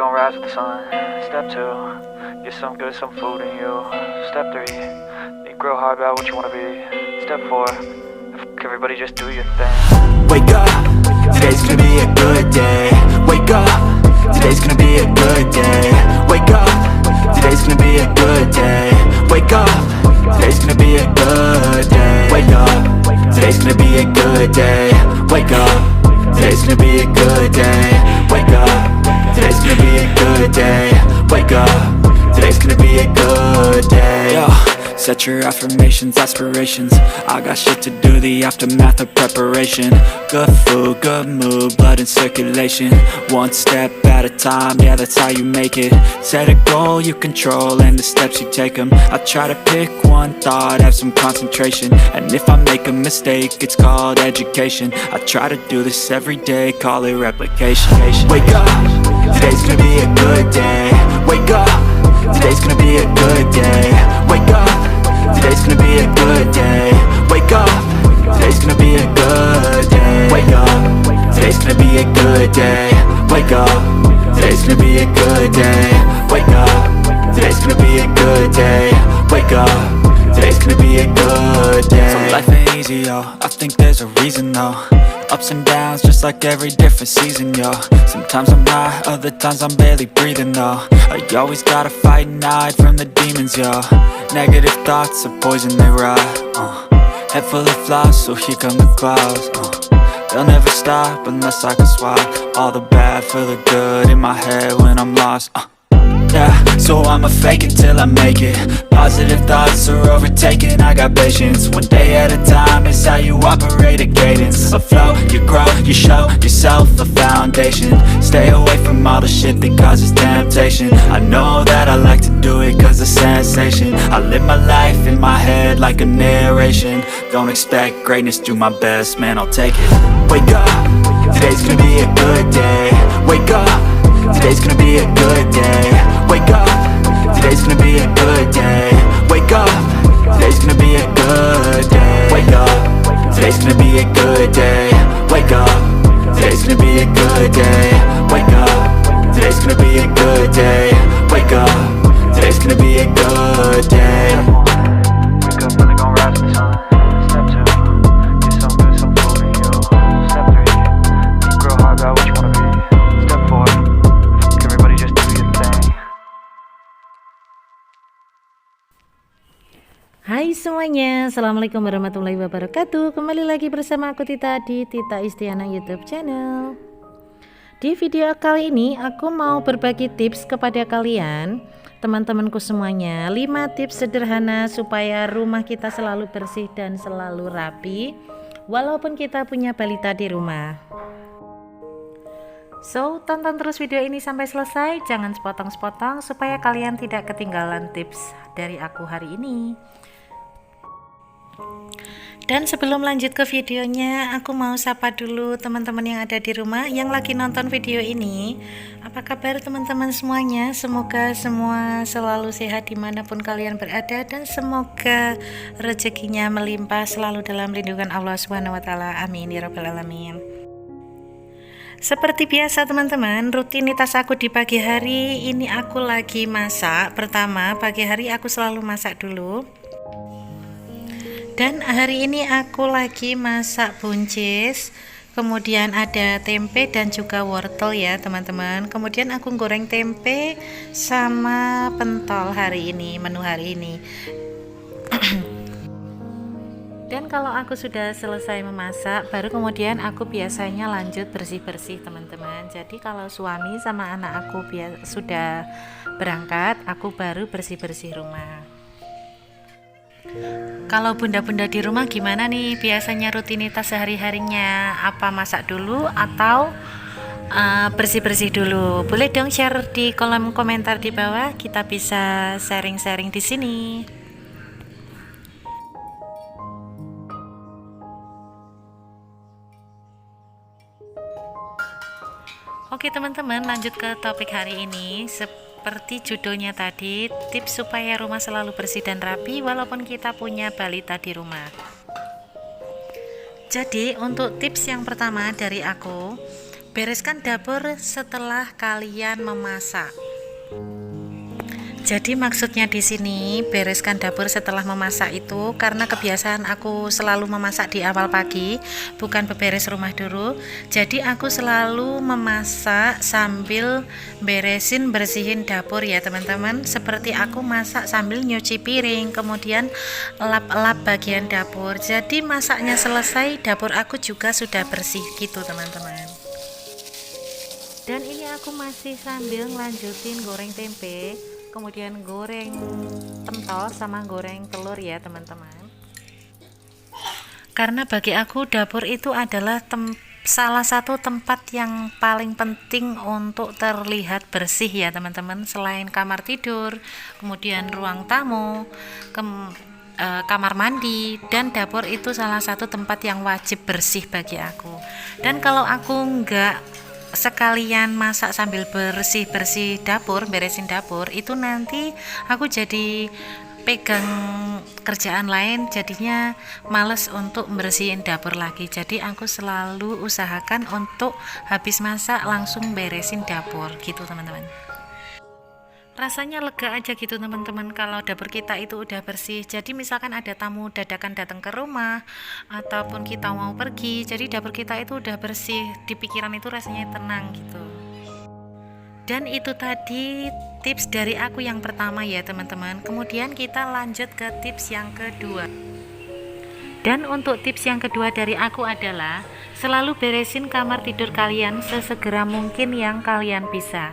gonna rise with the sun. Step 2, get some good, some food in you. Step 3, think real hard about what you wanna be. Step 4, everybody just do your thing. Wake up, today's gonna be a good day. Wake up, today's gonna be a good day. Wake up, today's gonna be a good day. Wake up, today's gonna be a good day. Wake up, today's gonna be a good day. Wake up, today's gonna be a good day. Wake up, today's gonna be a good day. Wake up, today's gonna be a good day. Yo, set your affirmations, aspirations. I got shit to do, the aftermath of preparation. Good food, good mood, blood in circulation. One step at a time, yeah, that's how you make it. Set a goal you control and the steps you take them. I try to pick one thought, have some concentration. And if I make a mistake, it's called education. I try to do this every day, call it replication. Wake up, today's gonna be a good day. Wake up, today's gonna be a good day. Wake up, today's gonna be a good day. Wake up, today's gonna be a good day. Wake up, today's gonna be a good day. Wake up, today's gonna be a good day. Wake up, today's gonna be a good day. Wake up, today's gonna be a good day. So life ain't easy, yo, I think there's a reason though. Ups and downs, just like every different season, yo. Sometimes I'm high, other times I'm barely breathing, though. I always gotta fight and hide from the demons, yo. Negative thoughts are poison, they rot. Head full of flies, so here come the clouds. They'll never stop unless I can swap all the bad for the good in my head when I'm lost. Yeah, so I'ma fake it till I make it. Positive thoughts are overtaken, I got patience. One day at a time is how you operate a cadence. A flow, you grow, you show yourself a foundation. Stay away from all the shit that causes temptation. I know that I like to do it cause it's sensation. I live my life in my head like a narration. Don't expect greatness, do my best, man, I'll take it. Wake up, today's gonna be a good day. Wake up, today's gonna be a good day. Wake up, today's gonna be a good day. Wake up, today's gonna be a good day. Wake up, today's gonna be a good day. Wake up, today's gonna be a good day. Wake up, today's gonna be a good day. Wake up, today's gonna be a good day. Wake up, really gonna rise with the sun. Step 2, get some good, some food in you. Step 3, think real hard about what you wanna be. Step 4, everybody just do your thing. Hai semuanya, Assalamualaikum warahmatullahi wabarakatuh. Kembali lagi bersama aku Tita di Tita Istiana YouTube channel. Di video kali ini aku mau berbagi tips kepada kalian, teman-temanku semuanya. 5 tips sederhana supaya rumah kita selalu bersih dan selalu rapi walaupun kita punya balita di rumah. So, tonton terus video ini sampai selesai, jangan sepotong-sepotong supaya kalian tidak ketinggalan tips dari aku hari ini. Dan sebelum lanjut ke videonya, aku mau sapa dulu teman-teman yang ada di rumah yang lagi nonton video ini. Apa kabar teman-teman semuanya? Semoga semua selalu sehat dimanapun kalian berada, dan semoga rezekinya melimpah selalu dalam lindungan Allah SWT. Amin ya rabbal alamin. Seperti biasa teman-teman, rutinitas aku di pagi hari ini aku lagi masak. Pertama, pagi hari aku selalu masak dulu. Dan hari ini aku lagi masak buncis, kemudian ada tempe dan juga wortel ya teman-teman. Kemudian aku goreng tempe sama pentol hari ini, menu hari ini. Dan kalau aku sudah selesai memasak, baru kemudian aku biasanya lanjut bersih-bersih teman-teman. Jadi kalau suami sama anak aku sudah berangkat, aku baru bersih-bersih rumah. Kalau bunda-bunda di rumah gimana nih biasanya rutinitas sehari-harinya? Apa masak dulu atau bersih-bersih dulu? Boleh dong share di kolom komentar di bawah, kita bisa sharing-sharing di sini. Oke teman-teman, lanjut ke topik hari ini. Seperti judulnya tadi, tips supaya rumah selalu bersih dan rapi walaupun kita punya balita di rumah. Jadi untuk tips yang pertama dari aku, bereskan dapur setelah kalian memasak. Jadi maksudnya di sini bereskan dapur setelah memasak itu karena kebiasaan aku selalu memasak di awal pagi, bukan beberes rumah dulu. Jadi aku selalu memasak sambil bersihin dapur ya teman-teman. Seperti aku masak sambil nyuci piring, kemudian lap-lap bagian dapur. Jadi masaknya selesai, dapur aku juga sudah bersih gitu teman-teman. Dan ini aku masih sambil lanjutin goreng tempe, kemudian goreng pentol sama goreng telur ya teman-teman. Karena bagi aku dapur itu adalah salah satu tempat yang paling penting untuk terlihat bersih ya teman-teman. Selain kamar tidur, kemudian ruang tamu, kamar mandi, dan dapur itu salah satu tempat yang wajib bersih bagi aku. Dan kalau aku enggak sekalian masak sambil beresin dapur, itu nanti aku jadi pegang kerjaan lain, jadinya males untuk bersihin dapur lagi. Jadi aku selalu usahakan untuk habis masak langsung beresin dapur gitu teman-teman. Rasanya lega aja gitu teman-teman kalau dapur kita itu udah bersih. Jadi misalkan ada tamu dadakan datang ke rumah ataupun kita mau pergi, jadi dapur kita itu udah bersih, di pikiran itu rasanya tenang gitu. Dan itu tadi tips dari aku yang pertama ya teman-teman. Kemudian kita lanjut ke tips yang kedua. Dan untuk tips yang kedua dari aku adalah selalu beresin kamar tidur kalian sesegera mungkin yang kalian bisa.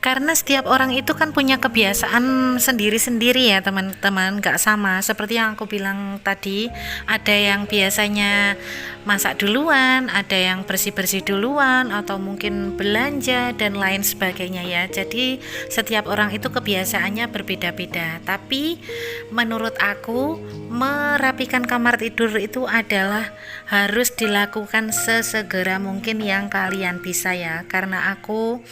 Karena setiap orang itu kan punya kebiasaan sendiri-sendiri ya teman-teman, gak sama seperti yang aku bilang tadi. Ada yang biasanya masak duluan, ada yang bersih-bersih duluan, atau mungkin belanja dan lain sebagainya ya. Jadi setiap orang itu kebiasaannya berbeda-beda. Tapi menurut aku merapikan kamar tidur itu adalah harus dilakukan sesegera mungkin yang kalian bisa ya. Karena aku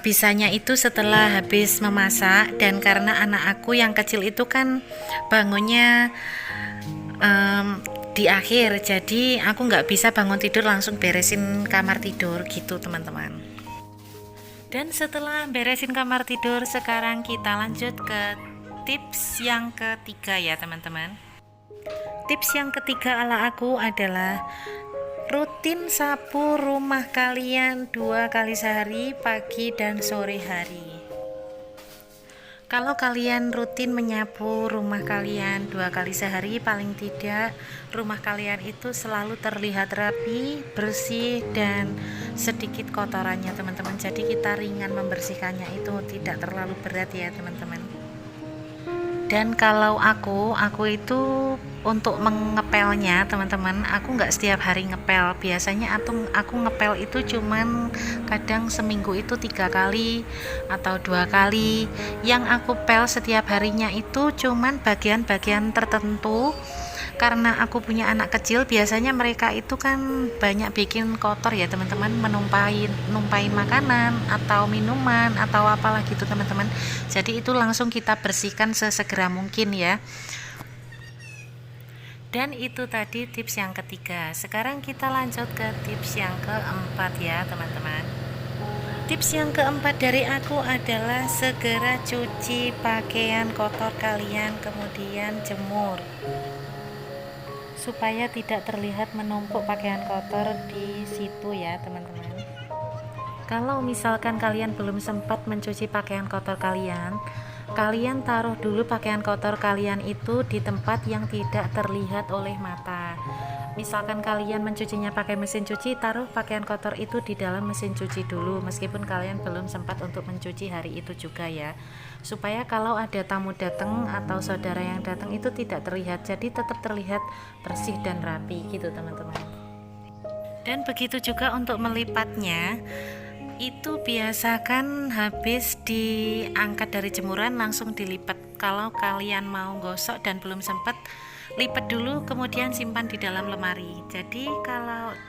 bisanya itu setelah habis memasak, dan karena anak aku yang kecil itu kan bangunnya di akhir, jadi aku nggak bisa bangun tidur langsung beresin kamar tidur gitu teman-teman. Dan setelah beresin kamar tidur, sekarang kita lanjut ke tips yang ketiga ya teman-teman. Tips yang ketiga ala aku adalah rutin sapu rumah kalian 2 kali sehari, pagi dan sore hari. Kalau kalian rutin menyapu rumah kalian 2 kali sehari, paling tidak rumah kalian itu selalu terlihat rapi, bersih, dan sedikit kotorannya teman-teman. Jadi kita ringan membersihkannya, itu tidak terlalu berat ya teman-teman. Dan kalau aku itu untuk mengepelnya teman-teman, aku nggak setiap hari ngepel. Biasanya aku ngepel itu cuman kadang seminggu itu 3 kali atau 2 kali. Yang aku pel setiap harinya itu cuman bagian-bagian tertentu. Karena aku punya anak kecil, biasanya mereka itu kan banyak bikin kotor ya teman-teman, numpain makanan atau minuman atau apalah gitu teman-teman. Jadi itu langsung kita bersihkan sesegera mungkin ya. Dan itu tadi tips yang ketiga. Sekarang kita lanjut ke tips yang keempat ya teman-teman. Tips yang keempat dari aku adalah segera cuci pakaian kotor kalian, kemudian jemur supaya tidak terlihat menumpuk pakaian kotor di situ ya teman-teman. Kalau misalkan kalian belum sempat mencuci pakaian kotor kalian taruh dulu pakaian kotor kalian itu di tempat yang tidak terlihat oleh mata. Misalkan kalian mencucinya pakai mesin cuci, taruh pakaian kotor itu di dalam mesin cuci dulu, meskipun kalian belum sempat untuk mencuci hari itu juga ya, supaya kalau ada tamu datang atau saudara yang datang itu tidak terlihat, jadi tetap terlihat bersih dan rapi gitu teman-teman. Dan begitu juga untuk melipatnya, itu biasakan habis diangkat dari jemuran langsung dilipat. Kalau kalian mau gosok dan belum sempat, lipat dulu kemudian simpan di dalam lemari. Jadi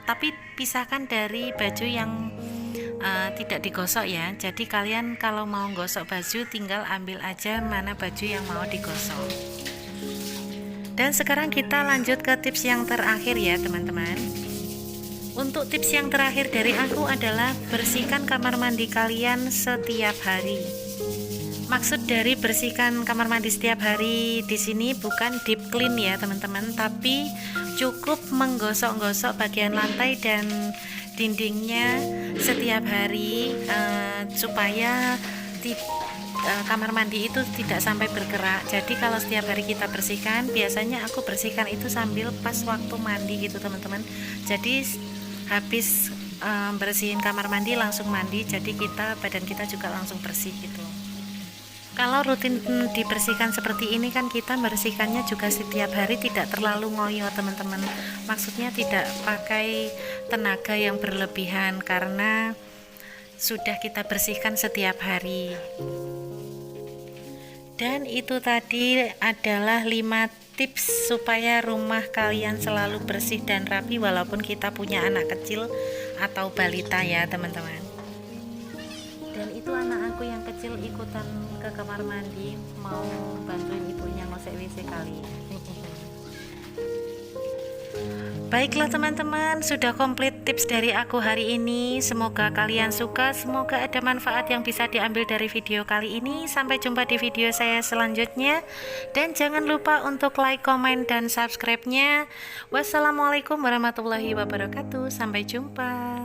tapi pisahkan dari baju yang tidak digosok ya. Jadi kalian kalau mau gosok baju tinggal ambil aja mana baju yang mau digosok. Dan sekarang kita lanjut ke tips yang terakhir ya teman-teman. Untuk tips yang terakhir dari aku adalah bersihkan kamar mandi kalian setiap hari. Maksud dari bersihkan kamar mandi setiap hari di sini bukan deep clean ya teman-teman, tapi cukup menggosok-gosok bagian lantai dan dindingnya setiap hari supaya kamar mandi itu tidak sampai bergerak. Jadi kalau setiap hari kita bersihkan, biasanya aku bersihkan itu sambil pas waktu mandi gitu teman-teman. Jadi habis bersihin kamar mandi langsung mandi, jadi badan kita juga langsung bersih gitu. Kalau rutin dibersihkan seperti ini kan kita membersihkannya juga setiap hari, tidak terlalu ngoyo teman-teman. Maksudnya tidak pakai tenaga yang berlebihan karena sudah kita bersihkan setiap hari. Dan itu tadi adalah 5 tips supaya rumah kalian selalu bersih dan rapi walaupun kita punya anak kecil atau balita ya teman-teman. Dan itu anak aku yang kecil ikutan ke kamar mandi mau bantuin ibunya ngosek WC kali. Baiklah teman-teman, sudah komplit tips dari aku hari ini. Semoga kalian suka, semoga ada manfaat yang bisa diambil dari video kali ini. Sampai jumpa di video saya selanjutnya. Dan jangan lupa untuk like, komen, dan subscribe-nya. Wassalamualaikum warahmatullahi wabarakatuh. Sampai jumpa.